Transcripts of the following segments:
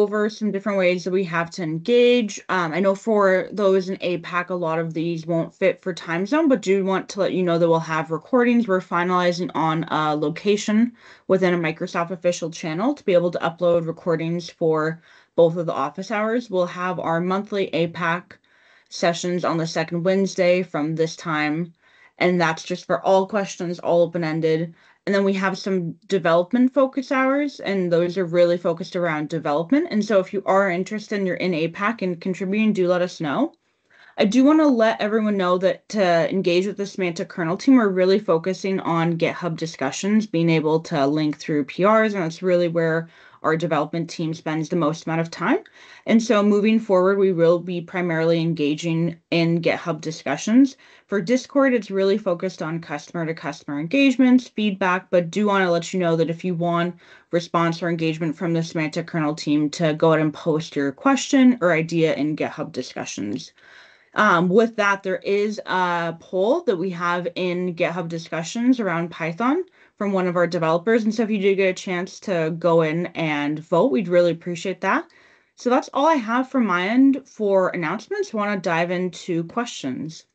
over some different ways that we have to engage. I know for those in APAC, a lot of these won't fit for time zone, but do want to let you know that we'll have recordings. We're finalizing on a location within a Microsoft official channel to be able to upload recordings for both of the office hours. We'll have our monthly APAC sessions on the second Wednesday from this time, and that's just for all questions, all open-ended. And then we have some development focus hours, and those are really focused around development. And so if you are interested and you're in APAC and contributing, do let us know. I do want to let everyone know that to engage with the Semantic Kernel team, we're really focusing on GitHub discussions, being able to link through PRs, and that's really where our development team spends the most amount of time. And so moving forward, we will be primarily engaging in GitHub discussions. For Discord, it's really focused on customer-to-customer engagements, feedback, but do want to let you know that if you want response or engagement from the Semantic Kernel team, to go ahead and post your question or idea in GitHub discussions. With that, there is a poll that we have in GitHub discussions around Python from one of our developers. And so if you do get a chance to go in and vote, we'd really appreciate that. So that's all I have from my end for announcements. I want to dive into questions.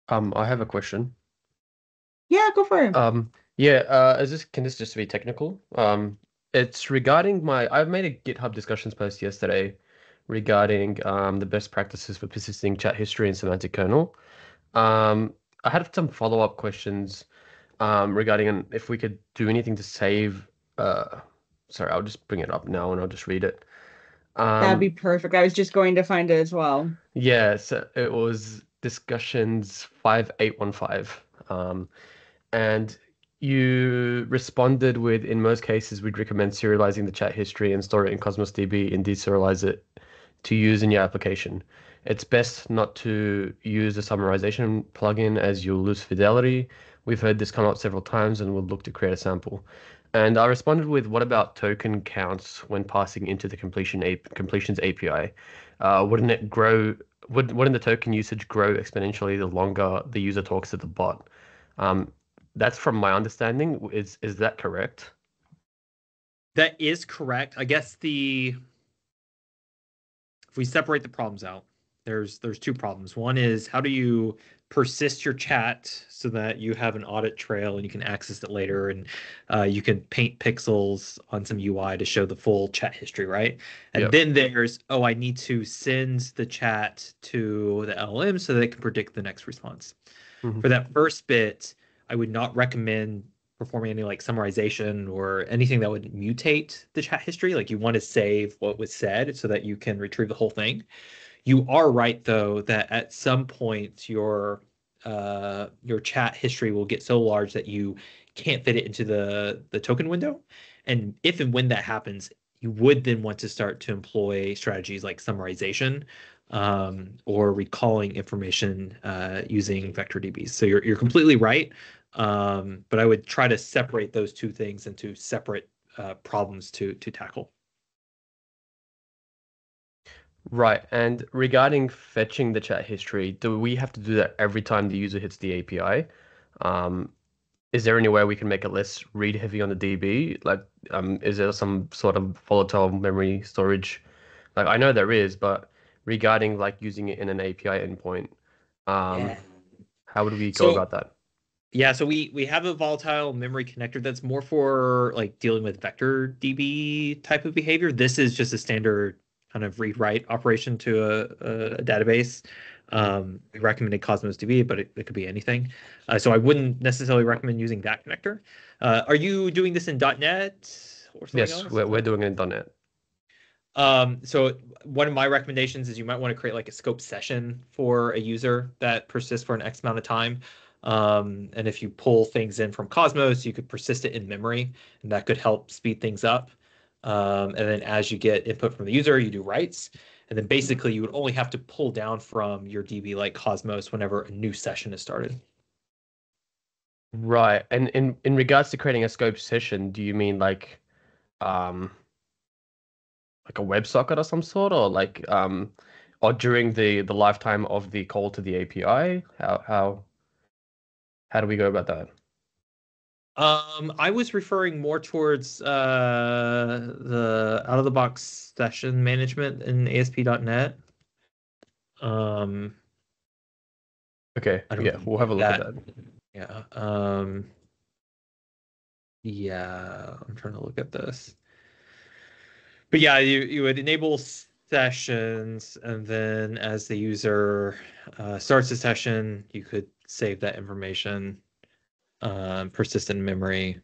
I have a question. Yeah, go for it. Can this just be technical? It's regarding I've made a GitHub discussions post yesterday regarding the best practices for persisting chat history in Semantic Kernel. I had some follow-up questions regarding if we could do anything to save. Sorry, I'll just bring it up now and I'll just read it. That'd be Um, perfect. I was just going to find it as well. yeah, so it was discussions 5815. And you responded with, in most cases, we'd recommend serializing the chat history and store it in Cosmos DB and deserialize it to use in your application. It's best not to use a summarization plugin as you'll lose fidelity. We've heard this come up several times and we'll look to create a sample. And I responded with, what about token counts when passing into the completions API? Wouldn't it grow? Wouldn't the token usage grow exponentially the longer the user talks to the bot? Um, that's from my understanding. Is that correct? That is correct. I guess if we separate the problems out, there's two problems. One is, how do you persist your chat so that you have an audit trail and you can access it later, and you can paint pixels on some UI to show the full chat history, right? And Yep. then there's, oh, I need to send the chat to the LLM so they can predict the next response. Mhm. For that first bit, I would not recommend performing any like summarization or anything that would mutate the chat history. Like, you want to save what was said so that you can retrieve the whole thing. You are right, though, that at some point your chat history will get so large that you can't fit it into the token window. And if and when that happens, you would then want to start to employ strategies like summarization, or recalling information using vector DBs. So you're completely right. But I would try to separate those two things into separate problems to tackle. Right. And regarding fetching the chat history, do we have to do that every time the user hits the API? Um, is there any way we can make it less read heavy on the DB? Like, is there some sort of volatile memory storage? Like, I know there is, but regarding like using it in an API endpoint, um, Yeah. how would we go So about that? yeah, so we have a volatile memory connector that's more for like dealing with vector DB type of behavior. This is just a standard kind of read-write operation to a database. We recommended Cosmos DB, but it could be anything. So I wouldn't necessarily recommend using that connector. Are you doing this in .NET or something Yes, else? we're doing it in .NET. So one of my recommendations is you might want to create like a scope session for a user that persists for an X amount of time. And if you pull things in from Cosmos, you could persist it in memory, and that could help speed things up. And then as you get input from the user, you do writes. And then basically you would only have to pull down from your DB like Cosmos whenever a new session is started. Right. And in regards to creating a scope session, do you mean um like a WebSocket or some sort, or like or during the lifetime of the call to the API? How do we go about that? I was referring more towards the out-of-the-box session management in ASP.NET. Okay, I don't yeah, we'll have a look at that. Yeah. Yeah, I'm trying to look at this. But yeah, you would enable sessions, and then as the user starts the session, you could save that information, persistent memory,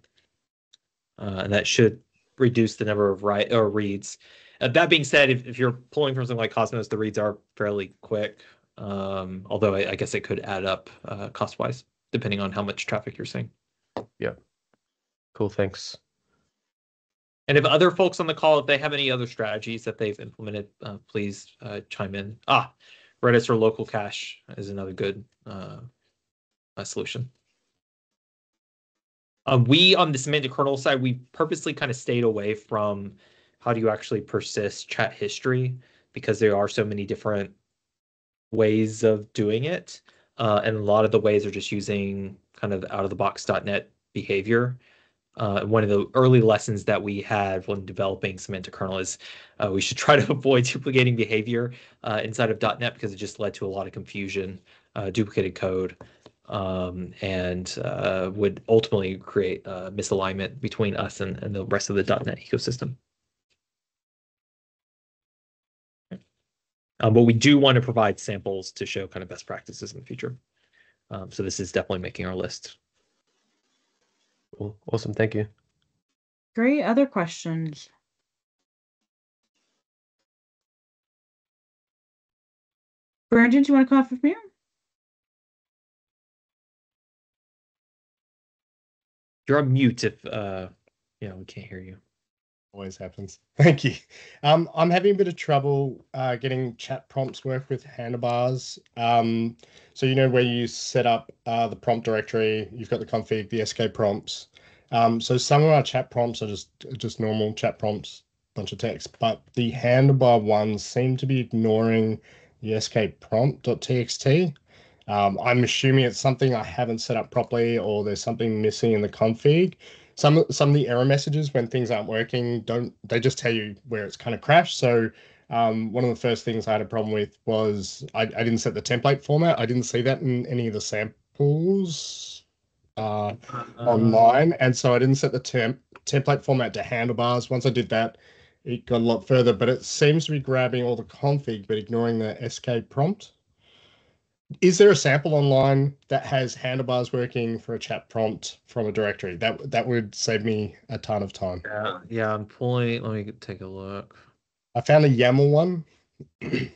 and that should reduce the number of write or reads. That being said, if you're pulling from something like Cosmos, the reads are fairly quick. Although I guess it could add up cost-wise, depending on how much traffic you're seeing. Yeah. Cool, thanks. And if other folks on the call, if they have any other strategies that they've implemented, please chime in. Redis or local cache is another good solution. We, on the semantic kernel side, we purposely kind of stayed away from how do you actually persist chat history, because there are so many different ways of doing it. And a lot of the ways are just using kind of out-of-the-box.NET behavior. One of the early lessons that we had when developing semantic kernel is we should try to avoid duplicating behavior inside of .NET, because it just led to a lot of confusion, duplicated code, and would ultimately create misalignment between us and the rest of the .NET ecosystem. But we do want to provide samples to show kind of best practices in the future. So this is definitely making our list. Cool. Awesome, thank you. Great. Other questions? Brandon, do you want to come off of mute? You're on mute if we can't hear you. Always happens. Thank you. I'm having a bit of trouble getting chat prompts work with handlebars. So where you set up the prompt directory, you've got the config, the SK prompts. So some of our chat prompts are just normal chat prompts, bunch of text, but the handlebar ones seem to be ignoring the SK prompt.txt. I'm assuming it's something I haven't set up properly, or there's something missing in the config. Some of the error messages when things aren't working, they just tell you where it's kind of crashed. So one of the first things I had a problem with was I didn't set the template format. I didn't see that in any of the samples online, and so I didn't set the template format to handlebars. Once I did that, it got a lot further, but it seems to be grabbing all the config but ignoring the SK prompt. Is there a sample online that has handlebars working for a chat prompt from a directory? That would save me a ton of time. Yeah, I'm pulling. Let me take a look. I found a YAML one.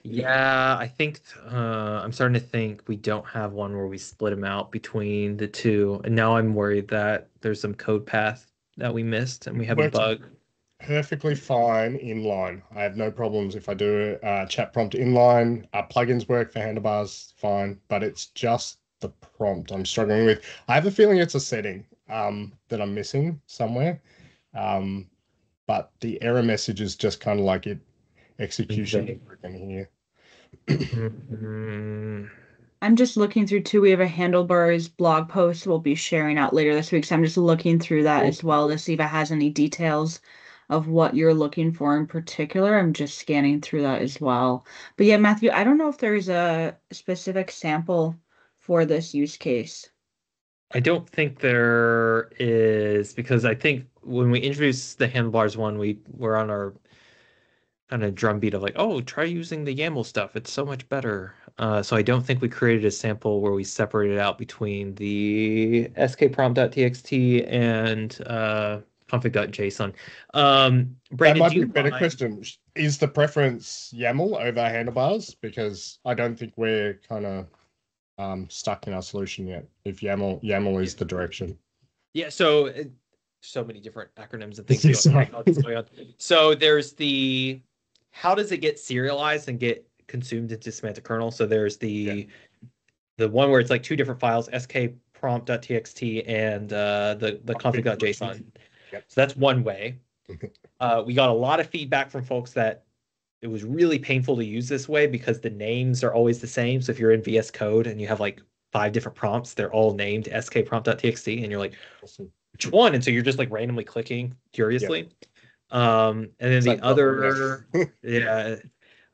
Yeah, I think I'm starting to think we don't have one where we split them out between the two. And now I'm worried that there's some code path that we missed and we have a bug. Perfectly fine inline. I have no problems if I do a chat prompt inline. Plugins work for handlebars, fine, but it's just the prompt I'm struggling with. I have a feeling it's a setting that I'm missing somewhere, but the error message is just kind of like execution here. I'm just looking through too. We have a handlebars blog post we'll be sharing out later this week, so I'm just looking through that as well to see if it has any details of what you're looking for in particular. I'm just scanning through that as well. But yeah, Matthew, I don't know if there's a specific sample for this use case. I don't think there is, because I think when we introduced the handlebars one, we were on our kind of drumbeat of like, oh, try using the YAML stuff. It's so much better. So I don't think we created a sample where we separated out between the skprompt.txt and config.json. Brandon, that might be a better question. Is the preference YAML over handlebars? Because I don't think we're kind of stuck in our solution yet. If YAML is the direction. Yeah. So many different acronyms and things going on. So there's the how does it get serialized and get consumed into semantic kernel? So there's the one where it's like two different files, skprompt.txt and the config.json. Yep. So that's one way. We got a lot of feedback from folks that it was really painful to use this way because the names are always the same. So if you're in VS Code and you have like 5 different prompts, they're all named skprompt.txt, and you're like, which one? And so you're just like randomly clicking curiously. And then It's the like other, yeah,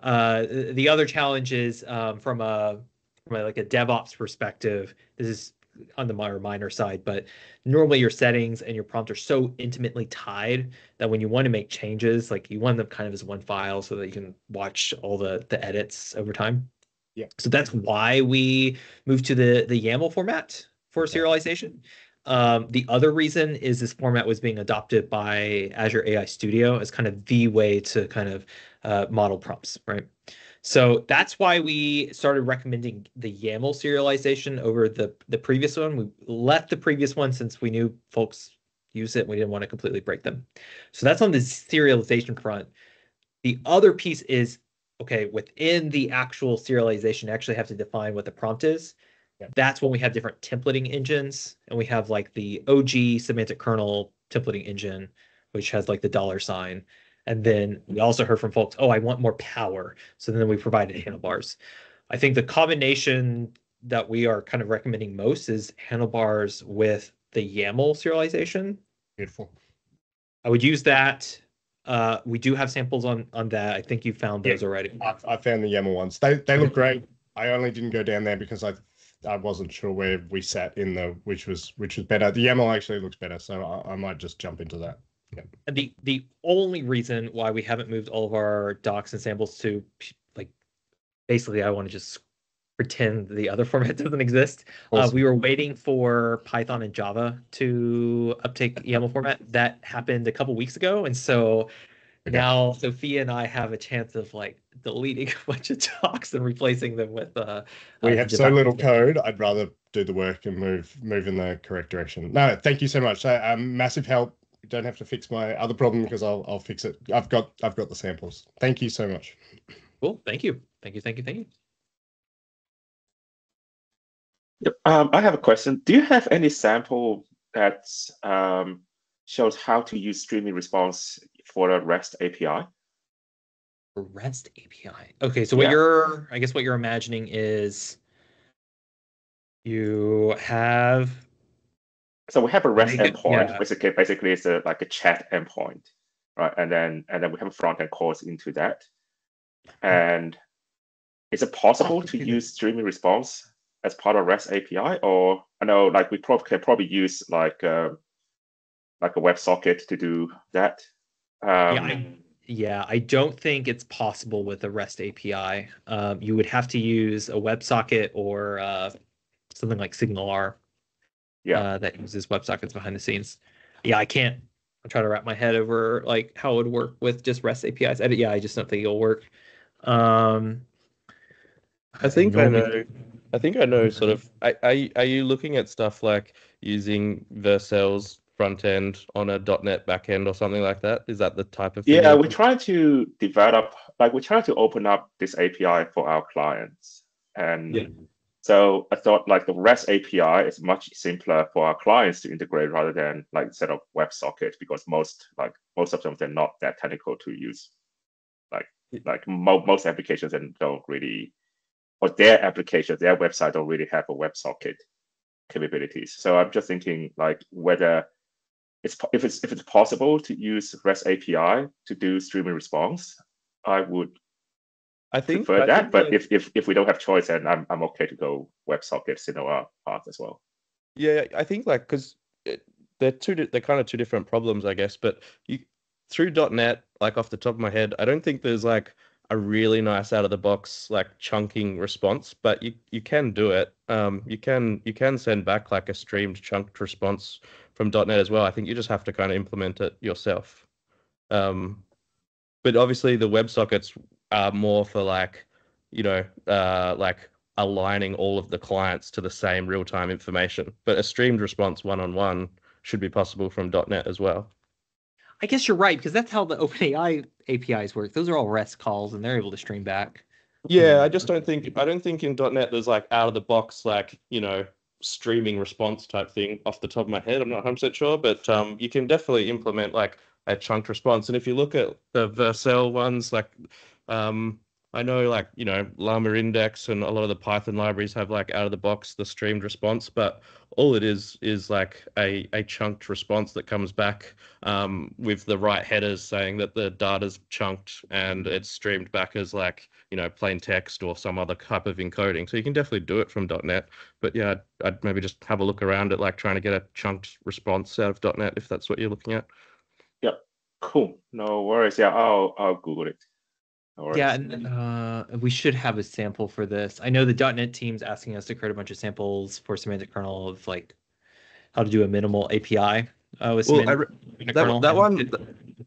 the other challenge is from like a DevOps perspective. This is on the minor side, but normally your settings and your prompt are so intimately tied that when you want to make changes, like you want them kind of as one file so that you can watch all the edits over time. Yeah. So that's why we moved to the YAML format for serialization. The other reason is this format was being adopted by Azure AI Studio as kind of the way to kind of model prompts, right? So that's why we started recommending the YAML serialization over the previous one. We left the previous one since we knew folks use it. And we didn't want to completely break them. So that's on the serialization front. The other piece is, okay, within the actual serialization, you actually have to define what the prompt is. Yeah. That's when we have different templating engines, and we have like the OG semantic kernel templating engine, which has like the $sign. And then we also heard from folks, oh, I want more power. So then we provided handlebars. I think the combination that we are kind of recommending most is handlebars with the YAML serialization. Beautiful. I would use that. We do have samples on that. I think you found those already. I found the YAML ones. They look great. I only didn't go down there because I wasn't sure where we sat in the which was better. The YAML actually looks better, so I might just jump into that. Yeah. And the only reason why we haven't moved all of our docs and samples to like basically I want to just pretend the other format doesn't exist. Awesome. We were waiting for Python and Java to uptake YAML format. That happened a couple weeks ago, and so now Sophia and I have a chance of like deleting a bunch of docs and replacing them with. We have so little code. I'd rather do the work and move in the correct direction. No, thank you so much. Massive help. You don't have to fix my other problem because I'll fix it. I've got the samples. Thank you so much. Cool. Thank you. Thank you. Yep. I have a question. Do you have any sample that shows how to use streaming response for a REST API? REST API. Okay, so what you're imagining is you have. So we have a REST endpoint. Yeah. Basically, it's like a chat endpoint, right? And then we have a front end calls into that. And is it possible to use streaming response as part of REST API? Or I know like we can probably use like a WebSocket to do that. I don't think it's possible with a REST API. You would have to use a WebSocket or something like SignalR. That uses WebSockets behind the scenes. Yeah, I can't. I'm trying to wrap my head over like how it would work with just REST APIs. I just don't think it'll work. I think I know sort of. Are you looking at stuff like using Vercel's front end on a .NET backend or something like that? Is that the type of thing? Yeah, we try to develop, like we try to open up this API for our clients. And so I thought like the REST API is much simpler for our clients to integrate rather than like set up WebSocket, because most of them, they're not that technical to use. Like most applications and don't really, or their applications, their website don't really have a WebSocket capabilities. So I'm just thinking like whether if it's possible to use REST API to do streaming response, I think prefer that. But like, if we don't have choice, then I'm okay to go WebSocket SignalR path as well. Yeah, I think like because they're kind of two different problems, I guess. But through .NET, like off the top of my head, I don't think there's like a really nice out of the box like chunking response, but you can do it. You can send back like a streamed chunked response from .NET as well. I think you just have to kind of implement it yourself. But obviously the WebSockets are more for like, like aligning all of the clients to the same real-time information. But a streamed response one-on-one should be possible from .NET as well. I guess you're right, because that's how the OpenAI APIs work. Those are all REST calls, and they're able to stream back. Yeah, I don't think in .NET there's like out of the box like streaming response type thing off the top of my head. I'm not 100% sure, but you can definitely implement like a chunked response. And if you look at the Vercel ones, like I know like, Llama Index and a lot of the Python libraries have like out of the box the streamed response, but all it is like a chunked response that comes back with the right headers saying that the data's chunked and it's streamed back as like, plain text or some other type of encoding. So you can definitely do it from .NET. But yeah, I'd maybe just have a look around at like trying to get a chunked response out of .NET if that's what you're looking at. Yep. Cool. No worries. Yeah, I'll Google it. No worries. Yeah, and we should have a sample for this. I know the .NET team's asking us to create a bunch of samples for Semantic Kernel of like how to do a minimal API with Semantic Kernel.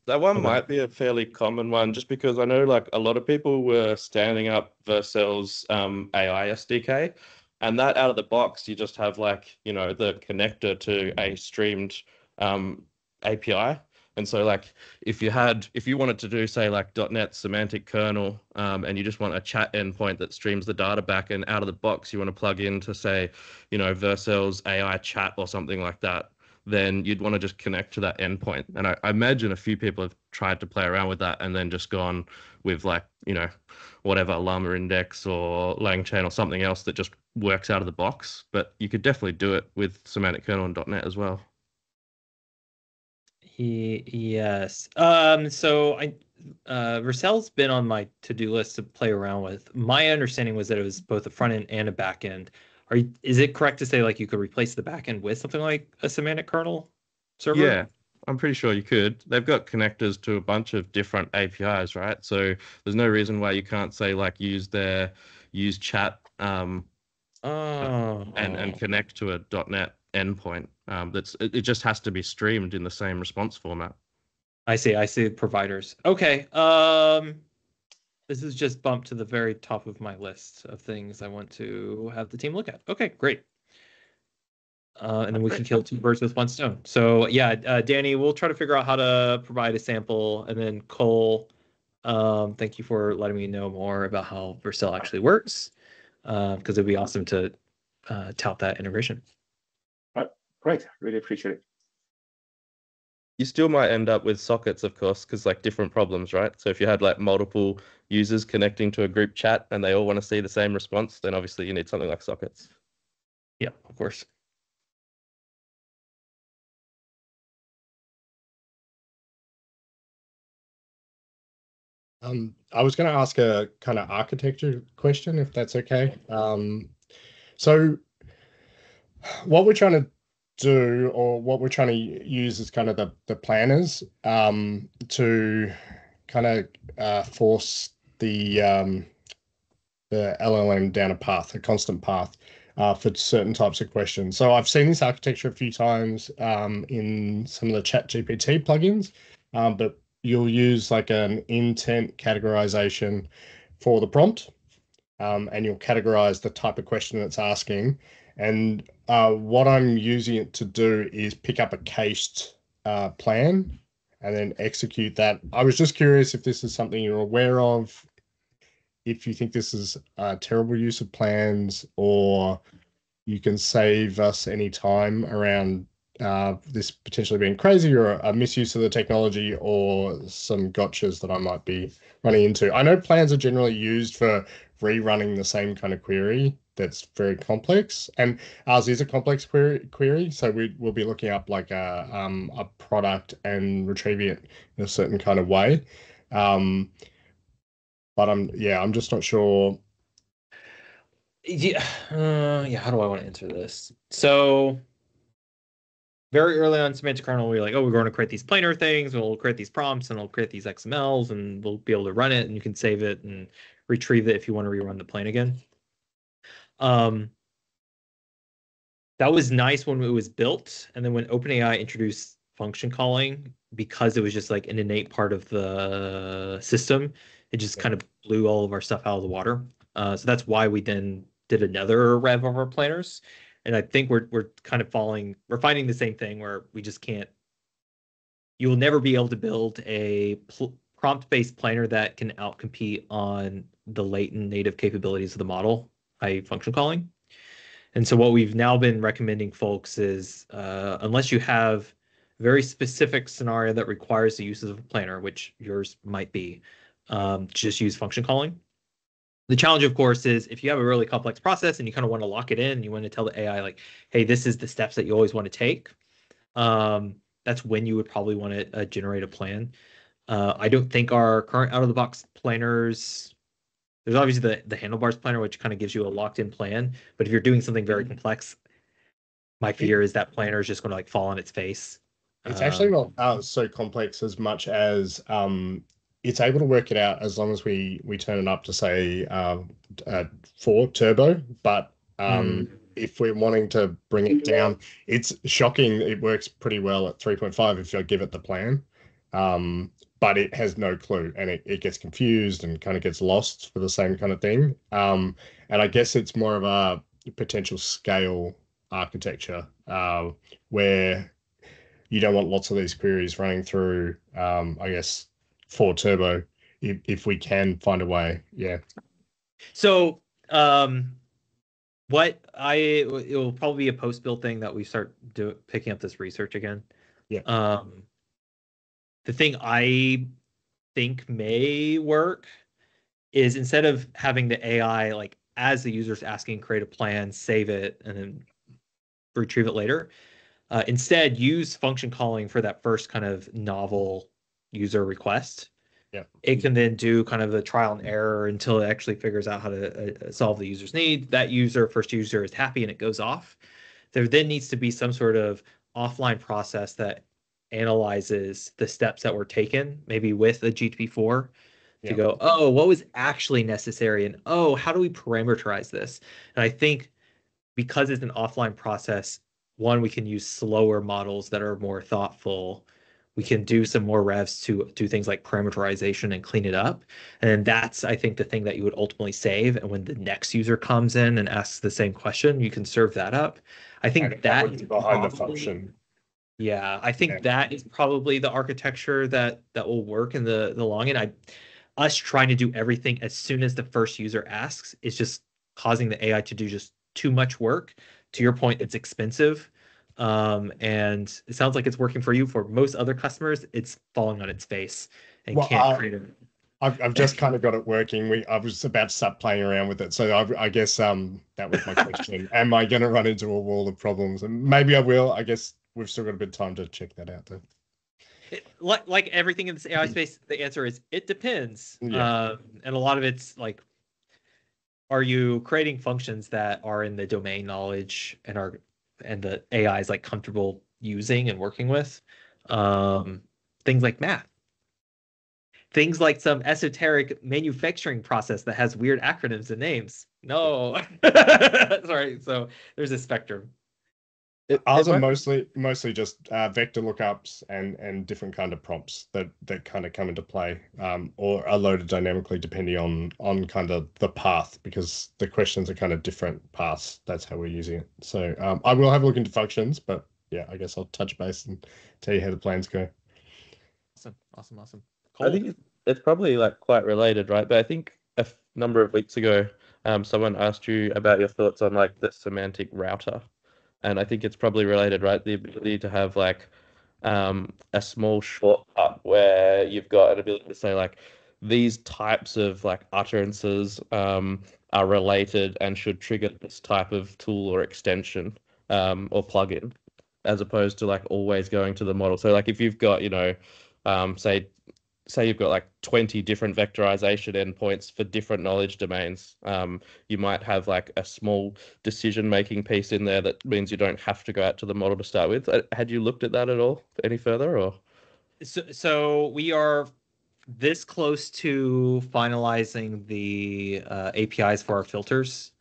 That one might be a fairly common one, just because I know like a lot of people were standing up Vercel's AI SDK, and that out of the box you just have like the connector to a streamed API. And so like if you wanted to do say like .NET Semantic Kernel and you just want a chat endpoint that streams the data back, and out of the box you want to plug in to say Vercel's AI chat or something like that, then you'd want to just connect to that endpoint. And I imagine a few people have tried to play around with that and then just gone with like whatever Llama Index or LangChain or something else that just works out of the box. But you could definitely do it with Semantic Kernel and .NET as well. Yes. So Vercel's been on my to-do list to play around with. My understanding was that it was both a front end and a back end. Is it correct to say like you could replace the back end with something like a semantic kernel server? Yeah, I'm pretty sure you could. They've got connectors to a bunch of different APIs, right? So there's no reason why you can't say like use chat and connect to a .NET endpoint. It just has to be streamed in the same response format. I see providers. Okay. This is just bumped to the very top of my list of things I want to have the team look at. Okay, great. And then we can kill two birds with one stone. So yeah, Danny, we'll try to figure out how to provide a sample. And then Cole, thank you for letting me know more about how Vercel actually works, because it'd be awesome to tout that integration. Great, really appreciate it. You still might end up with sockets, of course, because like different problems, right? So if you had like multiple users connecting to a group chat and they all want to see the same response, then obviously you need something like sockets. Yeah, of course. I was going to ask a kind of architecture question, if that's okay. So what we're trying to do, or what we're trying to use, is kind of the planners to kind of force the LLM down a path, a constant path for certain types of questions. So I've seen this architecture a few times in some of the ChatGPT plugins, but you'll use like an intent categorization for the prompt, and you'll categorize the type of question it's asking. And what I'm using it to do is pick up a cached plan and then execute that. I was just curious if this is something you're aware of, if you think this is a terrible use of plans, or you can save us any time around this potentially being crazy, or a misuse of the technology, or some gotchas that I might be running into. I know plans are generally used for rerunning the same kind of query that's very complex, and ours is a complex query, so we'll be looking up like a product and retrieving it in a certain kind of way. But I'm just not sure. Yeah, how do I want to answer this? So very early on Semantic Kernel, we were like, oh, we're going to create these planar things, we'll create these prompts, and we'll create these XMLs, and we'll be able to run it, and you can save it and retrieve it if you want to rerun the plane again. That was nice when it was built, and then when OpenAI introduced function calling, because it was just like an innate part of the system, it just kind of blew all of our stuff out of the water. So that's why we then did another rev of our planners. And I think we're kind of we're finding the same thing where we just can't, you will never be able to build a prompt-based planner that can outcompete on the latent native capabilities of the model, i.e. function calling. And so what we've now been recommending folks is, unless you have very specific scenario that requires the uses of a planner, which yours might be, just use function calling. The challenge, of course, is if you have a really complex process and you kind of want to lock it in, and you want to tell the AI like, hey, this is the steps that you always want to take. That's when you would probably want to generate a plan. I don't think our current out-of-the-box planners, there's obviously the handlebars planner, which kind of gives you a locked-in plan. But if you're doing something very complex, my fear is that planner is just going to like fall on its face. It's actually not so complex as much as it's able to work it out as long as we turn it up to say 4 turbo. But if we're wanting to bring it down, it's shocking. It works pretty well at 3.5 if you give it the plan. But it has no clue, and it gets confused and kind of gets lost for the same kind of thing. And I guess it's more of a potential scale architecture where you don't want lots of these queries running through, I guess, 4 turbo if we can find a way. Yeah. So it will probably be a post-build thing that we start picking up this research again. Yeah. The thing I think may work is instead of having the AI, like as the user's asking, create a plan, save it, and then retrieve it later, instead use function calling for that first kind of novel user request. Yeah. It can then do kind of the trial and error until it actually figures out how to solve the user's need. That first user is happy and it goes off. There then needs to be some sort of offline process that analyzes the steps that were taken, maybe with a GTP4 to go, oh, what was actually necessary? And oh, how do we parameterize this? And I think because it's an offline process, one, we can use slower models that are more thoughtful. We can do some more revs to do things like parameterization and clean it up. And that's, I think, the thing that you would ultimately save. And when the next user comes in and asks the same question, you can serve that up. I think that would be behind the function. Yeah, I think that is probably the architecture that will work in the long end. Us trying to do everything as soon as the first user asks is just causing the AI to do just too much work. To your point, it's expensive. And it sounds like it's working for you. For most other customers, it's falling on its face and can't create it. I've just kind of got it working. I was about to start playing around with it. So I guess that was my question. Am I going to run into a wall of problems? And maybe I will. I guess we've still got a bit of time to check that out, though. Like everything in this AI space, the answer is it depends. Yeah. And a lot of it's like, are you creating functions that are in the domain knowledge and the AI is like comfortable using and working with? Things like math. Things like some esoteric manufacturing process that has weird acronyms and names. No. Sorry. So there's a spectrum. Ours are mostly just vector lookups and different kind of prompts that kind of come into play, or are loaded dynamically depending on kind of the path, because the questions are kind of different paths. That's how we're using it. So I will have a look into functions, but yeah, I guess I'll touch base and tell you how the plans go. Awesome. Cool. I think it's probably like quite related, right? But I think a number of weeks ago, someone asked you about your thoughts on like the semantic router. And I think it's probably related, right? The ability to have like a small shortcut where you've got an ability to say like these types of like utterances are related and should trigger this type of tool or extension or plugin, as opposed to like always going to the model. So like if you've got, say you've got like 20 different vectorization endpoints for different knowledge domains, you might have like a small decision-making piece in there that means you don't have to go out to the model to start with. Had you looked at that at all any further, or? So we are this close to finalizing the APIs for our filters.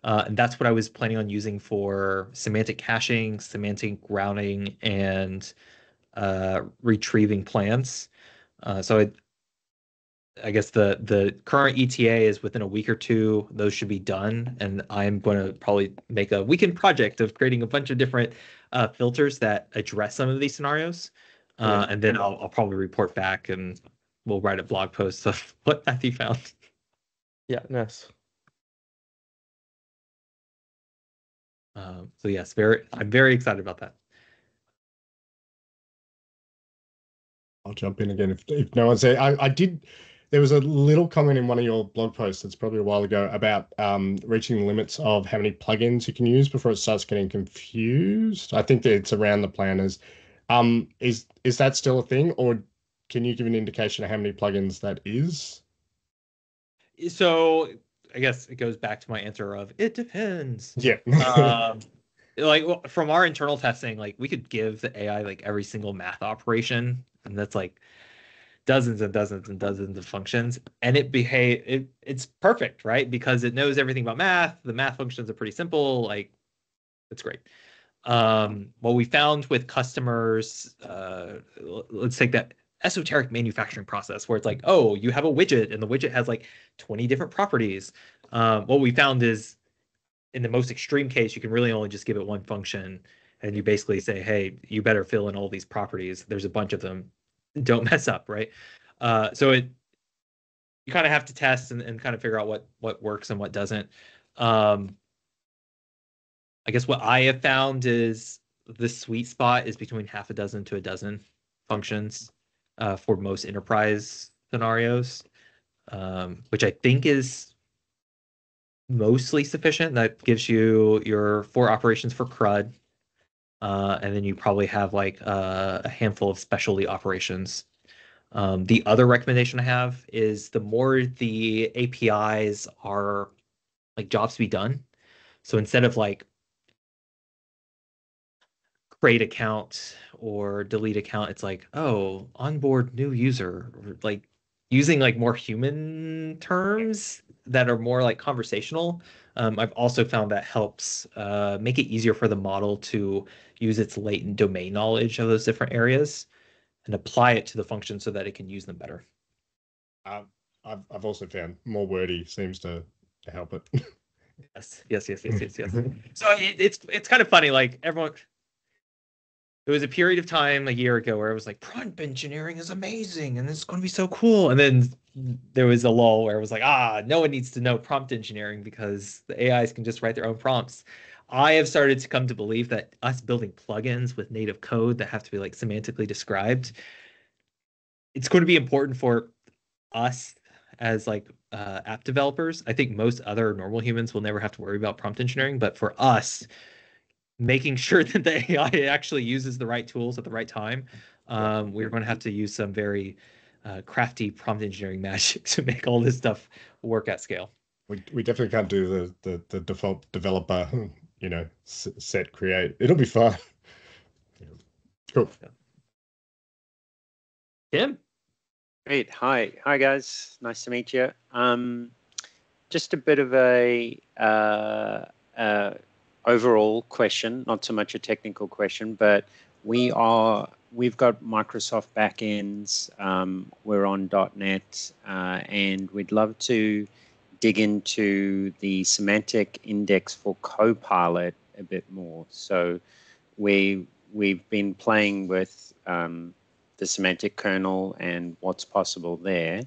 And that's what I was planning on using for semantic caching, semantic routing, and retrieving plans. So I guess the current ETA is within a week or two. Those should be done, and I'm going to probably make a weekend project of creating a bunch of different filters that address some of these scenarios, and then I'll probably report back, and we'll write a blog post of what Matthew found. Yeah, nice. So yes, I'm very excited about that. I'll jump in again if no one's there. I did There was a little comment in one of your blog posts that's probably a while ago about reaching the limits of how many plugins you can use before it starts getting confused. I think that it's around the planners. Is that still a thing, or can you give an indication of how many plugins that is? So I guess it goes back to my answer of it depends. Yeah. Like from our internal testing, like we could give the AI like every single math operation, and that's like dozens and dozens and dozens of functions, and it's perfect, right? Because it knows everything about math. The math functions are pretty simple. Like it's great. What we found with customers, let's take that esoteric manufacturing process where it's like, oh, you have a widget and the widget has like 20 different properties. What we found is in the most extreme case, you can really only just give it one function and you basically say, hey, you better fill in all these properties. There's a bunch of them. Don't mess up, right? So you kind of have to test and kind of figure out what works and what doesn't. I guess what I have found is the sweet spot is between half a dozen to a dozen functions for most enterprise scenarios, which I think is mostly sufficient. That gives you your 4 operations for CRUD, and then you probably have like a handful of specialty operations. The other recommendation I have is the more the APIs are like jobs to be done. So instead of like create account or delete account, it's like, oh, onboard new user, or like using like more human terms that are more like conversational. I've also found that helps make it easier for the model to use its latent domain knowledge of those different areas and apply it to the function so that it can use them better. I've also found more wordy seems to help it. Yes. So it's kind of funny, like everyone. There was a period of time a year ago where it was like prompt engineering is amazing and it's going to be so cool. And then there was a lull where it was like, no one needs to know prompt engineering because the AIs can just write their own prompts. I have started to come to believe that us building plugins with native code that have to be like semantically described, it's going to be important for us as like app developers. I think most other normal humans will never have to worry about prompt engineering, but for us, making sure that the AI actually uses the right tools at the right time. We're going to have to use some very crafty prompt engineering magic to make all this stuff work at scale. We definitely can't do the default developer, set create. It'll be fun. Cool. Tim? Great. Hi guys. Nice to meet you. Just a bit of a overall question, not so much a technical question, but we've got Microsoft backends. We're on .NET, and we'd love to dig into the semantic index for Copilot a bit more. So we've been playing with the semantic kernel and what's possible there.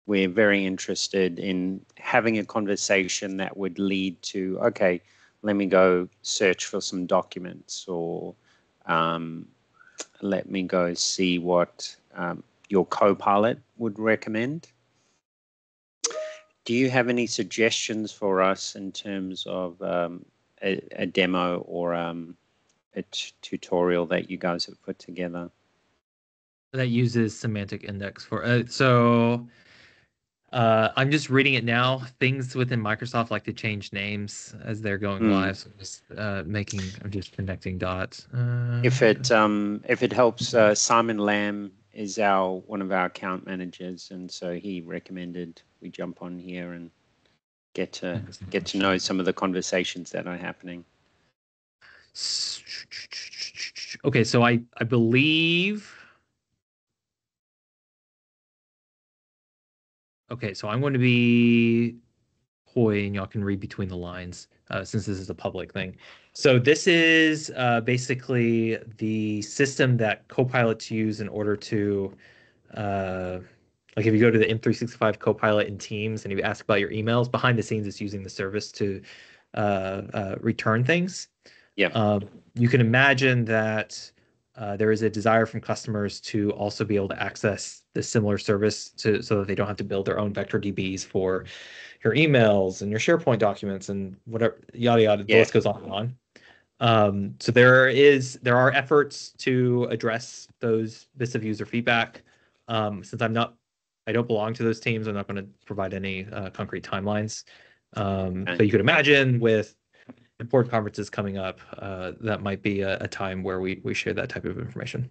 We're very interested in having a conversation that would lead to, okay, let me go search for some documents, or let me go see what your Copilot would recommend. Do you have any suggestions for us in terms of a demo or a tutorial that you guys have put together? That uses semantic index for I'm just reading it now. Things within Microsoft like to change names as they're going live. So I'm just connecting dots. If it helps, Simon Lamb is one of our account managers, and so he recommended we jump on here and get to know some of the conversations that are happening. Okay, so I believe. Okay, so I'm going to be coy, and y'all can read between the lines since this is a public thing. So this is basically the system that Copilots use in order to, like if you go to the M365 Copilot in Teams and you ask about your emails, behind the scenes it's using the service to return things. Yeah. You can imagine that there is a desire from customers to also be able to access this similar service so that they don't have to build their own vector DBs for your emails and your SharePoint documents and whatever, yada yada. The list goes on and on. So there are efforts to address those bits of user feedback. Since I don't belong to those teams, I'm not going to provide any concrete timelines. But you could imagine with important conferences coming up, that might be a time where we share that type of information.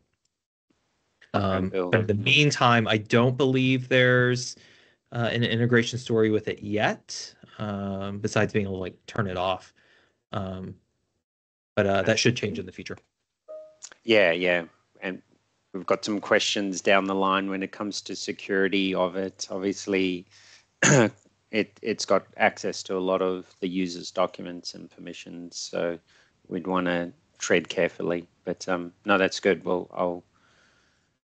But in the meantime, I don't believe there's an integration story with it yet, besides being able to like turn it off. But that should change in the future. Yeah. And we've got some questions down the line when it comes to security of it. Obviously, it's got access to a lot of the user's documents and permissions, so we'd want to tread carefully. But no, that's good. Well,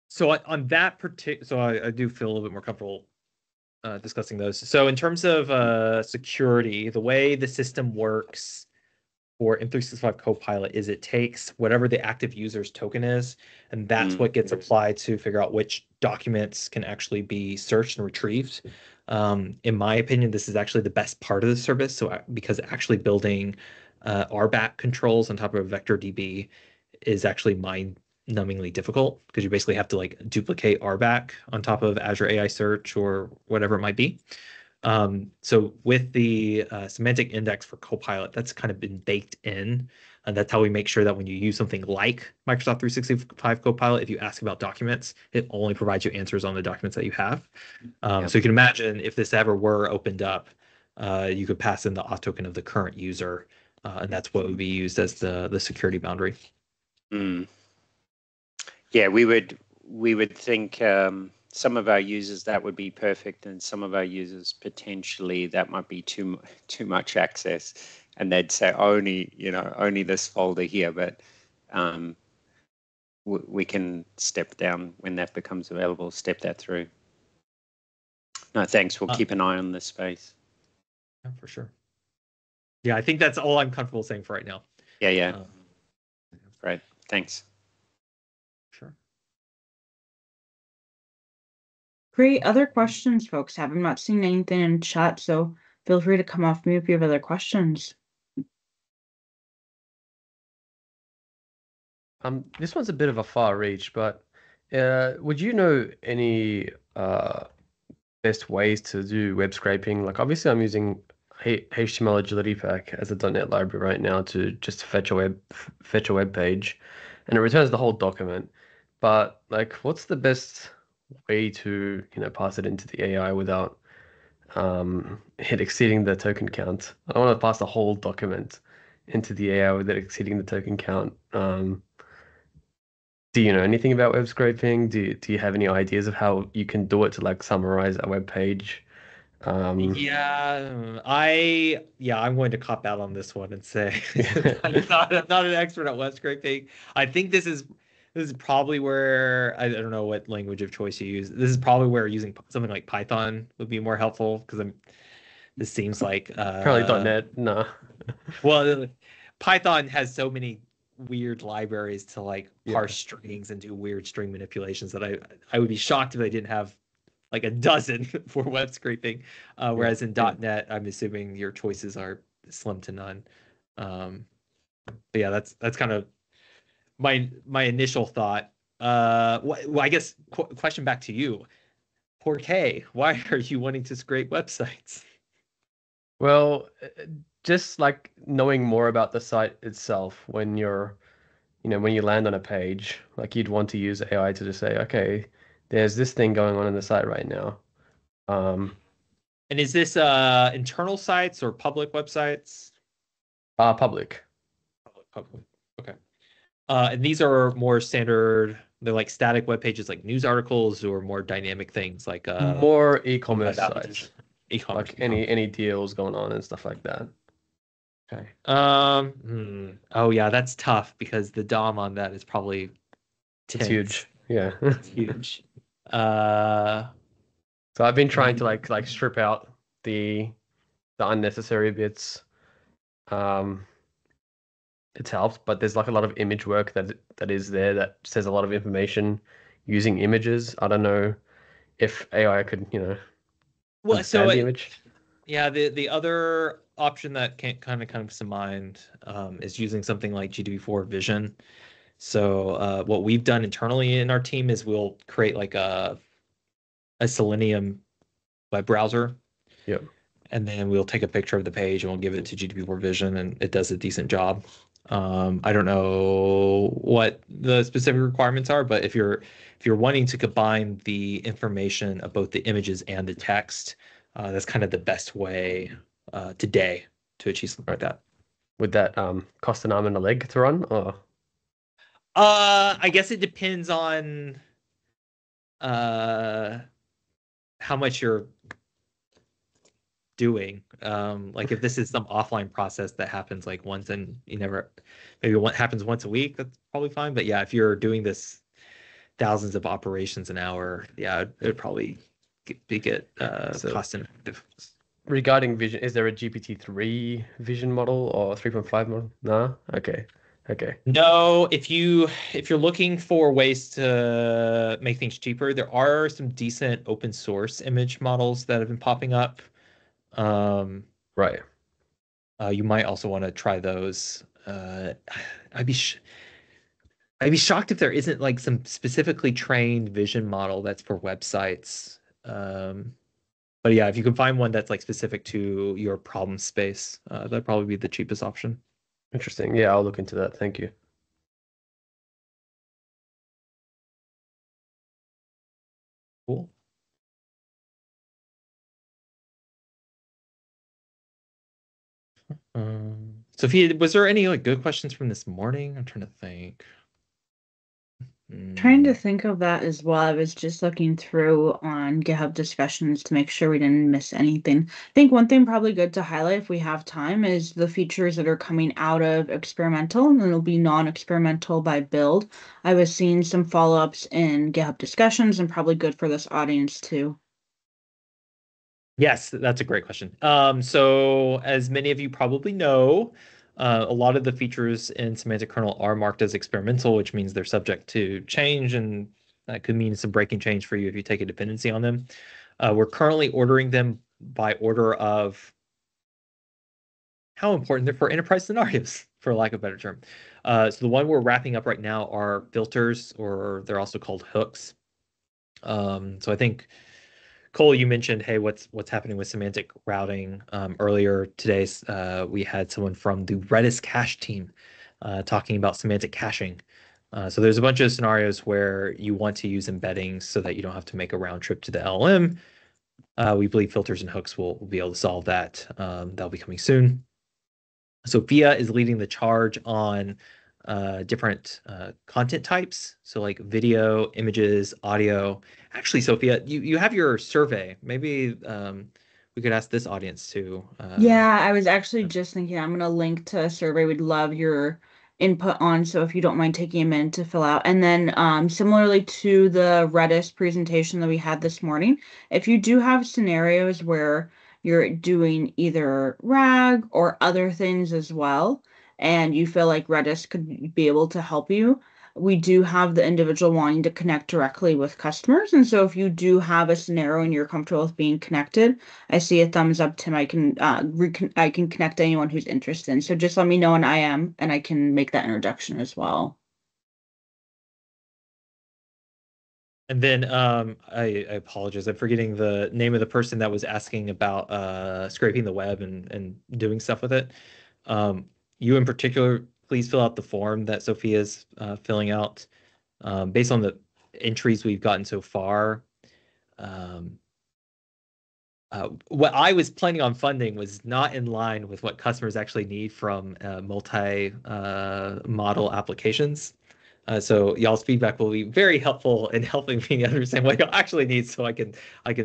So on that particular, so I do feel a little bit more comfortable discussing those. So in terms of security, the way the system works for M365 Copilot is it takes whatever the active user's token is, and that's what gets applied to figure out which documents can actually be searched and retrieved. In my opinion, this is actually the best part of the service. So because actually building RBAC controls on top of a vector DB is actually mind-numbingly difficult, because you basically have to like duplicate RBAC on top of Azure AI Search or whatever it might be. So with the semantic index for Copilot, that's kind of been baked in. And that's how we make sure that when you use something like Microsoft 365 Copilot, if you ask about documents, it only provides you answers on the documents that you have. So you can imagine if this ever were opened up, you could pass in the auth token of the current user, and that's what would be used as the security boundary. Yeah, we would think some of our users that would be perfect, and some of our users potentially that might be too much access, and they'd say only this folder here. But we can step down when that becomes available. Step that through. No, thanks. We'll keep an eye on this space. Yeah, for sure. Yeah, I think that's all I'm comfortable saying for right now. Yeah. Great. Thanks. Sure. Great. Other questions, folks? I'm not seeing anything in chat, so feel free to come off mute if you have other questions. This one's a bit of a far reach, but would you know any best ways to do web scraping? Like, obviously, I'm using HTML Agility Pack as a .NET library right now to just fetch a web page, and it returns the whole document. But like, what's the best way to pass it into the AI without it exceeding the token count? I don't want to pass the whole document into the AI without exceeding the token count. Do you know anything about web scraping? Do you have any ideas of how you can do it to like summarize a web page? I'm going to cop out on this one and say I'm not an expert at web scraping. I think this is probably where I don't know what language of choice you use. This is probably where using something like Python would be more helpful, because this seems like probably .NET. No. Well, Python has so many weird libraries to like parse strings and do weird string manipulations that I would be shocked if they didn't have like a dozen for web scraping. Whereas in .NET, I'm assuming your choices are slim to none. But yeah, that's kind of my initial thought. Well, I guess question back to you, Jorge, why are you wanting to scrape websites? Well, just like knowing more about the site itself. When you're, when you land on a page, like you'd want to use AI to just say, okay, there's this thing going on in the site right now. And is this internal sites or public websites? Public. Public. Okay. And these are more standard. They're like static web pages, like news articles, or more dynamic things like more e-commerce sites. E-commerce, like any deals going on and stuff like that. Okay. Oh yeah, that's tough because the DOM on that is probably It's huge. Yeah. It's huge. So I've been trying to like strip out the unnecessary bits. it's helped, but there's like a lot of image work that is there that says a lot of information using images. I don't know if AI could, Well, so understand the image. yeah, the other option that kind of comes to mind is using something like GDB4 Vision. So what we've done internally in our team is we'll create like a Selenium web browser. Yep. And then we'll take a picture of the page and we'll give it to GDB4 Vision, and it does a decent job. I don't know what the specific requirements are, but if you're wanting to combine the information of both the images and the text, that's kind of the best way today to achieve something like that. Would that cost an arm and a leg to run, or? I guess it depends on how much you're doing. Like if this is some offline process that happens like once and maybe what happens once a week, that's probably fine. But yeah, if you're doing this thousands of operations an hour, yeah, it would probably get cost ineffective. Regarding vision, is there a GPT-3 vision model or 3.5 model? No? Okay. No, if you're looking for ways to make things cheaper, there are some decent open source image models that have been popping up. Right. You might also want to try those. I'd be shocked if there isn't like some specifically trained vision model that's for websites. But yeah, if you can find one that's like specific to your problem space, that'd probably be the cheapest option. Interesting. Yeah, I'll look into that. Thank you. Cool. Sophia, was there any like good questions from this morning? I'm trying to think. Trying to think of that as well. I was just looking through on GitHub discussions to make sure we didn't miss anything. I think one thing probably good to highlight if we have time is the features that are coming out of experimental, and it'll be non-experimental by build. I was seeing some follow-ups in GitHub discussions and probably good for this audience too. Yes, that's a great question. So as many of you probably know, a lot of the features in Semantic Kernel are marked as experimental, which means they're subject to change, and that could mean some breaking change for you if you take a dependency on them. We're currently ordering them by order of how important they're for enterprise scenarios, for lack of a better term. So the one we're wrapping up right now are filters, or they're also called hooks. So I think Cole, you mentioned, hey, what's happening with semantic routing? Earlier today, we had someone from the Redis cache team talking about semantic caching. So there's a bunch of scenarios where you want to use embeddings so that you don't have to make a round trip to the LLM. We believe filters and hooks will be able to solve that. That'll be coming soon. Sophia is leading the charge on different content types. So like video, images, audio. Actually, Sophia, you have your survey. Maybe we could ask this audience too. Yeah, I was actually just thinking I'm gonna link to a survey we'd love your input on, so if you don't mind taking a minute to fill out. And then similarly to the Redis presentation that we had this morning, if you do have scenarios where you're doing either RAG or other things as well, and you feel like Redis could be able to help you, we do have the individual wanting to connect directly with customers. And so if you do have a scenario and you're comfortable with being connected, I see a thumbs up, Tim. I can I can connect anyone who's interested. So just let me know and I am, and I can make that introduction as well. And then I apologize. I'm forgetting the name of the person that was asking about scraping the web and doing stuff with it. You in particular, please fill out the form that Sophia's filling out. Based on the entries we've gotten so far, what I was planning on funding was not in line with what customers actually need from multi-model applications. So y'all's feedback will be very helpful in helping me understand what y'all actually need, so I can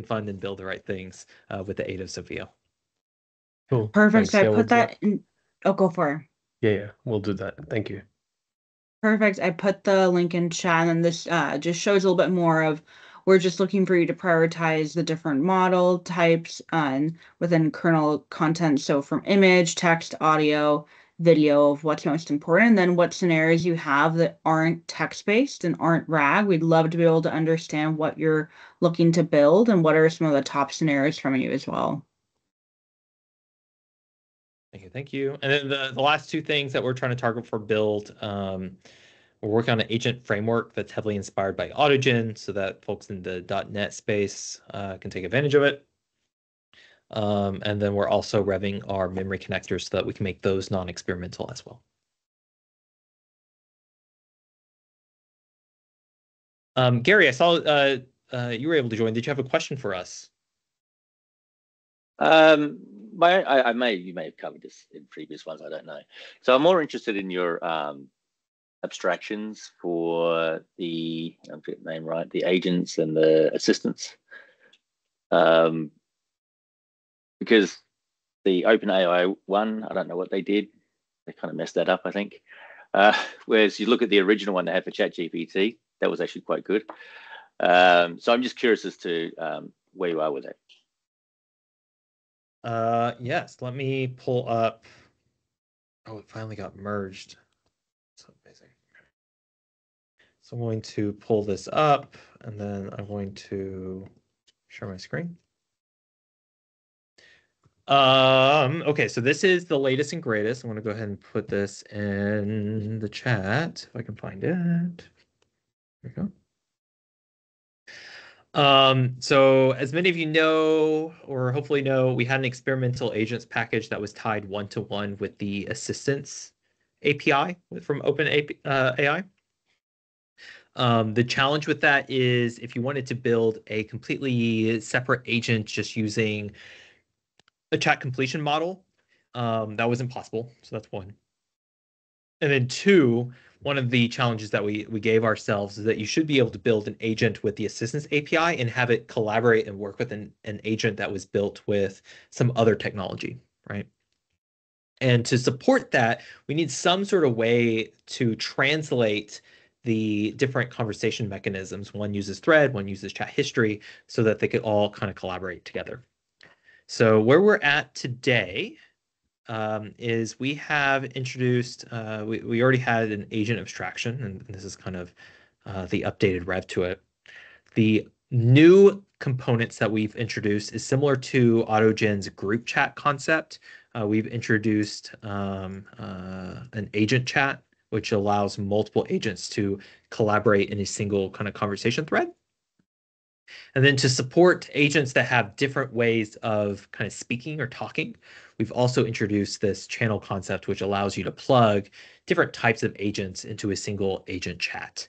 fund and build the right things with the aid of Sophia. Cool. Perfect. Thanks. So I Yeah, we'll put do that in. Oh, go for it. Yeah, we'll do that. Thank you. Perfect. I put the link in chat, and this just shows a little bit more of we're just looking for you to prioritize the different model types and within kernel content. So from image, text, audio, video of what's most important, and then what scenarios you have that aren't text-based and aren't RAG. We'd love to be able to understand what you're looking to build and what are some of the top scenarios from you as well. Thank you. And then the last two things that we're trying to target for build, we're working on an agent framework that's heavily inspired by Autogen so that folks in the .NET space can take advantage of it. And then we're also revving our memory connectors so that we can make those non-experimental as well. Gary, I saw you were able to join. Did you have a question for us? You may have covered this in previous ones. I don't know. So I'm more interested in your abstractions for the, I'm getting the name right, the agents and the assistants. Because the OpenAI one, I don't know what they did. They kind of messed that up, I think. Whereas you look at the original one they had for ChatGPT, that was actually quite good. So I'm just curious as to where you are with it. Yes, let me pull up. Oh, it finally got merged. So amazing. So I'm going to pull this up and then I'm going to share my screen. Okay, so this is the latest and greatest. I'm going to go ahead and put this in the chat if I can find it. There we go. So as many of you know, or hopefully know, we had an experimental agents package that was tied one-to-one with the assistance API from OpenAI. The challenge with that is if you wanted to build a completely separate agent just using a chat completion model, that was impossible. So that's one. And then two, one of the challenges that we gave ourselves is that you should be able to build an agent with the assistance API and have it collaborate and work with an agent that was built with some other technology, right? And to support that, we need some sort of way to translate the different conversation mechanisms. One uses thread, one uses chat history, so that they could all kind of collaborate together. So where we're at today is we have introduced, we already had an agent abstraction, and this is kind of the updated rev to it. The new components that we've introduced is similar to AutoGen's group chat concept. We've introduced an agent chat, which allows multiple agents to collaborate in a single kind of conversation thread. And then to support agents that have different ways of kind of speaking or talking, we've also introduced this channel concept, which allows you to plug different types of agents into a single agent chat.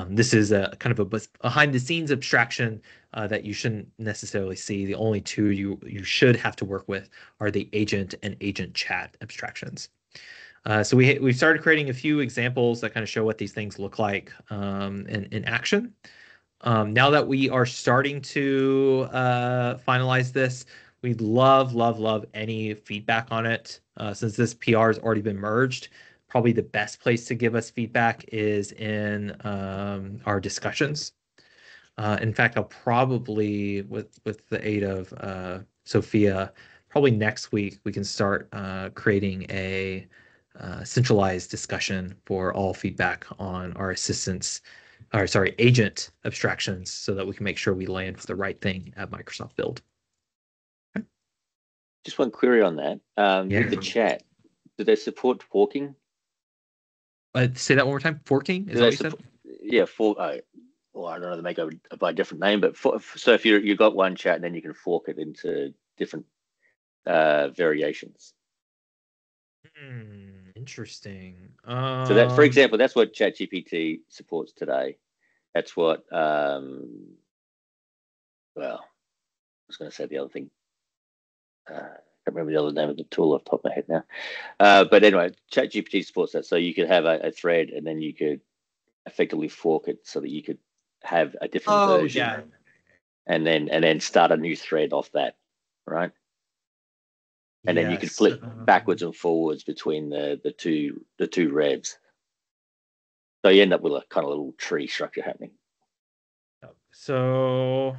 This is a kind of a behind the scenes abstraction that you shouldn't necessarily see. The only two you should have to work with are the agent and agent chat abstractions. So we've started creating a few examples that kind of show what these things look like in action. Now that we are starting to finalize this, we'd love any feedback on it. Since this PR has already been merged, probably the best place to give us feedback is in our discussions. In fact, I'll probably, with the aid of Sophia, probably next week we can start creating a centralized discussion for all feedback on our agent abstractions so that we can make sure we land for the right thing at Microsoft Build. Okay. Just one query on that. With the chat, do they support forking? Say that one more time. Forking? Is that what you said? Yeah, well, I don't know, they may go by a different name, but so if you've got one chat, then you can fork it into different variations. Interesting. So that, for example, that's what ChatGPT supports today. That's what, well, I was going to say the other thing. I can't remember the other name of the tool off the top of my head now. But anyway, ChatGPT supports that. So you could have a thread and then you could effectively fork it so that you could have a different version. Yeah. And then start a new thread off that, right? And then you could flip backwards and forwards between the two revs. So you end up with a kind of little tree structure happening. So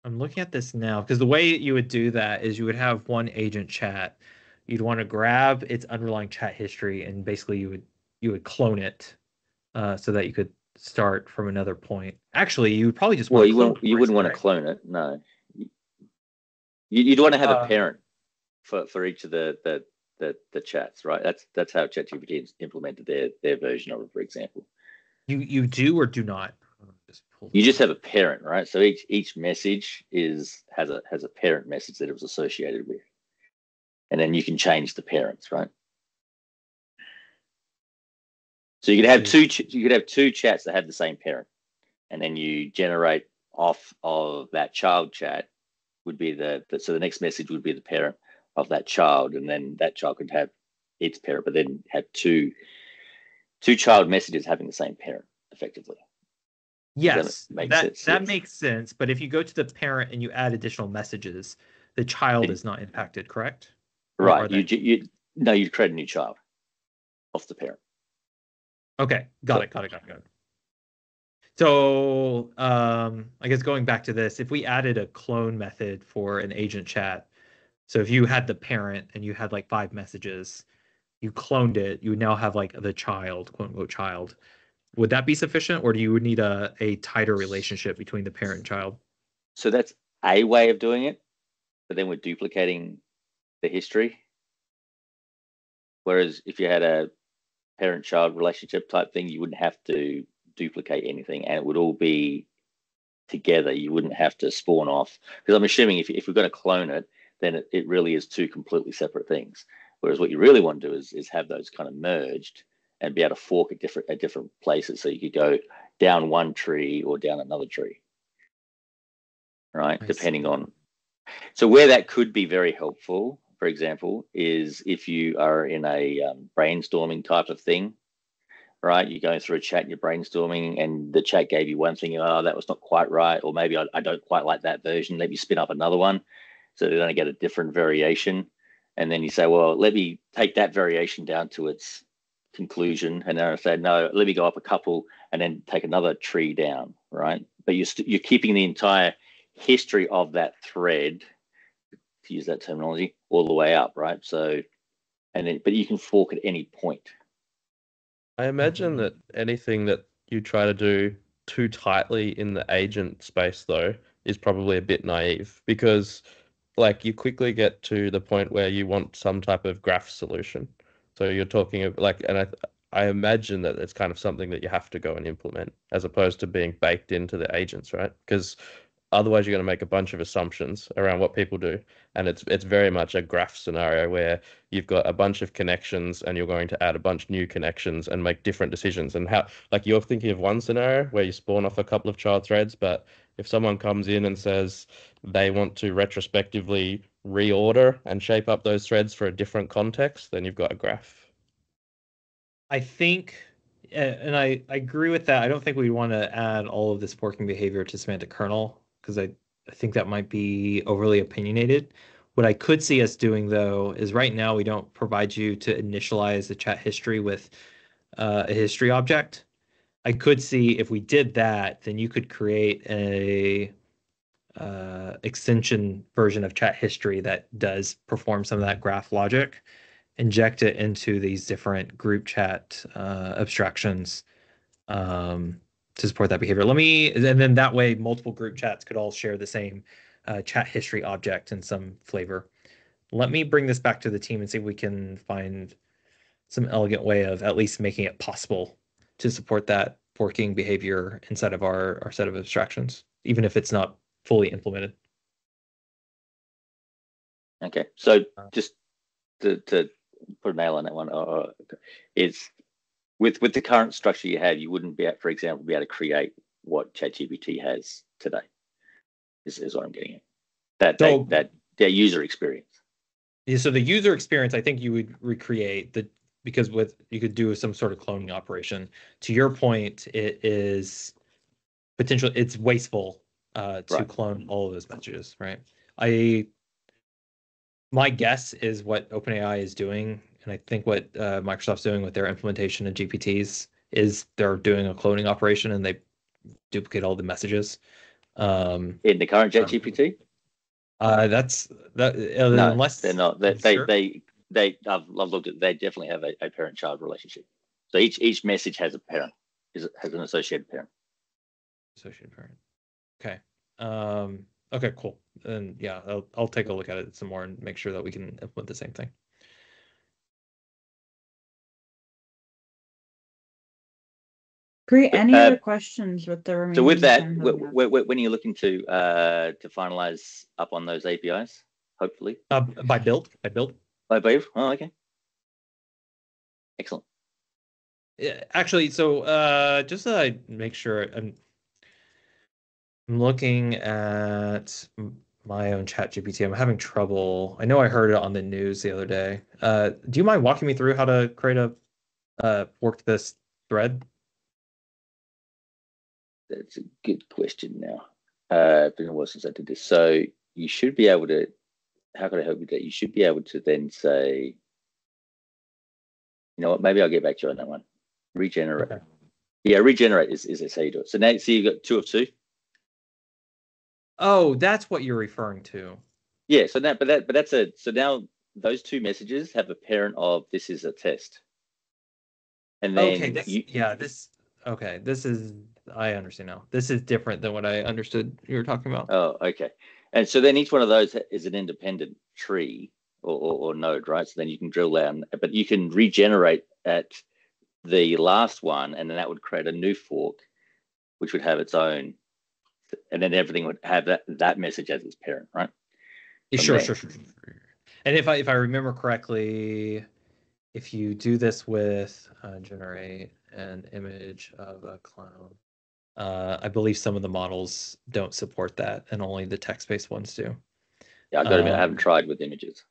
I'm looking at this now because the way you would do that is you would have one agent chat. you'd want to grab its underlying chat history, and basically you would clone it so that you could start from another point. Actually, you would probably just Well, want you wouldn't want to clone it. No, you'd want to have a parent for each of the chats, right? That's how ChatGPT implemented their version of it, for example. You do or do not? You just have a parent, right? So each message has a parent message that it was associated with, and then you can change the parents, right? So you could have two chats that have the same parent, and then you generate off of that child chat would be so the next message would be the parent of that child, and then that child could have its parent, but then have two child messages having the same parent effectively. Yes, that makes sense. But if you go to the parent and you add additional messages, the child is not impacted, correct? Right. You create a new child off the parent. Okay, got it. So I guess going back to this, if we added a clone method for an agent chat, so if you had the parent and you had like 5 messages, you cloned it, you would now have like the child, quote unquote child. Would that be sufficient, or do you need a tighter relationship between the parent and child? So that's a way of doing it, but then we're duplicating the history. Whereas if you had a parent-child relationship type thing, you wouldn't have to duplicate anything, and it would all be together. You wouldn't have to spawn off, because I'm assuming if we're going to clone it, then it really is 2 completely separate things. Whereas what you really want to do is have those kind of merged and be able to fork at different places. So you could go down one tree or down another tree, right? Depending on. So where that could be very helpful, for example, is if you are in a brainstorming type of thing, right? You're going through a chat and you're brainstorming, and the chat gave you one thing, oh, that was not quite right, or maybe I don't quite like that version. Let me spin up another one, so they're going to get a different variation. And then you say, well, let me take that variation down to its conclusion, and then I say, no, let me go up a couple and then take another tree down, right? But you're keeping the entire history of that thread, to use that terminology, all the way up, right? So, but you can fork at any point. I imagine that anything that you try to do too tightly in the agent space, though, is probably a bit naive, because like you quickly get to the point where you want some type of graph solution. So you're talking of like, and I imagine that it's kind of something that you have to go and implement as opposed to being baked into the agents, right? Because otherwise you're going to make a bunch of assumptions around what people do, and it's very much a graph scenario where you've got a bunch of connections and you're going to add a bunch of new connections and make different decisions. And how, like, you're thinking of one scenario where you spawn off a couple of child threads, but if someone comes in and says they want to retrospectively reorder and shape up those threads for a different context, then you've got a graph. I think, and I agree with that. I don't think we want to add all of this forking behavior to semantic kernel, because I think that might be overly opinionated. What I could see us doing, though, is right now we don't provide you to initialize the chat history with a history object. I could see if we did that, then you could create a extension version of chat history that does perform some of that graph logic, inject it into these different group chat abstractions to support that behavior. And then that way multiple group chats could all share the same chat history object in some flavor. Let me bring this back to the team and see if we can find some elegant way of at least making it possible to support that forking behavior inside of our set of abstractions, even if it's not fully implemented. Okay, so just to put a nail on that one, it's with the current structure you have, you wouldn't be, for example, be able to create what ChatGPT has today. Is what I'm getting at. That user experience. Yeah, so the user experience, I think you would recreate because you could do some sort of cloning operation. To your point, it's wasteful to clone all of those messages, right? My guess is what OpenAI is doing, and I think what Microsoft's doing with their implementation of GPTs is they're doing a cloning operation and they duplicate all the messages. In the current ChatGPT? No, unless they're not. I've looked at. They definitely have a parent-child relationship. So each message has a parent, has an associated parent. Associated parent. Okay. Okay, cool. And yeah, I'll take a look at it some more and make sure that we can implement the same thing. Great. Any other questions with the remaining So with that, time when are you looking to finalize up on those APIs? Hopefully. By build. By build. Oh, okay. Excellent. Yeah, actually, so just so I make sure, I'm looking at my own ChatGPT. I'm having trouble. I know I heard it on the news the other day. Do you mind walking me through how to create work this thread? That's a good question now. It's been a while since I did this. So you should be able to, how can I help you with that? You should be able to then say, you know what, maybe I'll get back to you on that one. Regenerate. Okay. Yeah, regenerate is how you do it. So now, see, you got 2 of 2. Oh, that's what you're referring to. Yeah, so now those 2 messages have a parent of this is a test. And then okay, this is, I understand now. This is different than what I understood you were talking about. Oh, okay. And so then each one of those is an independent tree or node, right? So then you can drill down, but you can regenerate at the last one, and then that would create a new fork, which would have its own, and then everything would have that message as its parent, right? Sure. And if I remember correctly, if you do this with generate an image of a clown, I believe some of the models don't support that, and only the text-based ones do. Yeah, I got to admit, I haven't tried with images.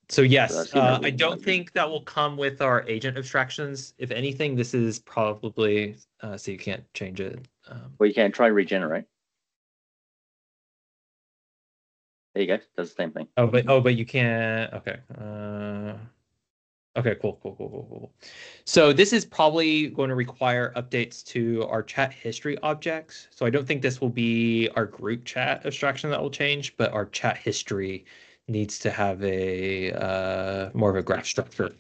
So yes, I don't think that will come with our agent abstractions. If anything, this is probably so you can't change it. Well, you can try regenerate. There you go. Does the same thing. But you can't. Okay. Okay. Cool. So this is probably going to require updates to our chat history objects. So I don't think this will be our group chat abstraction that will change, but our chat history needs to have a more of a graph structure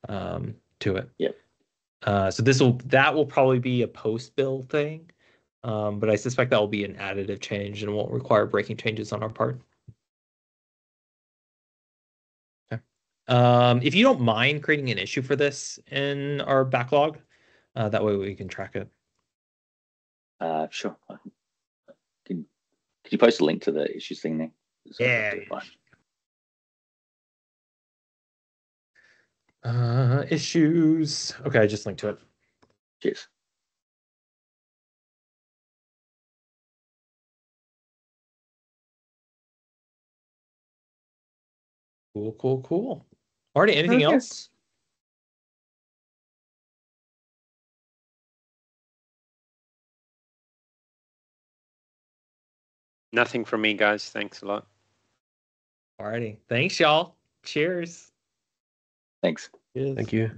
to it. Yep. So that will probably be a post build thing, but I suspect that will be an additive change and won't require breaking changes on our part. Okay. If you don't mind creating an issue for this in our backlog, that way we can track it. Sure. Can you post a link to the issues thing there? Yeah. Issues. Okay, I just linked to it. Cheers. Cool. Alrighty, anything else? Nothing from me, guys. Thanks a lot. Alrighty. Thanks, y'all. Cheers. Thanks. Thank you.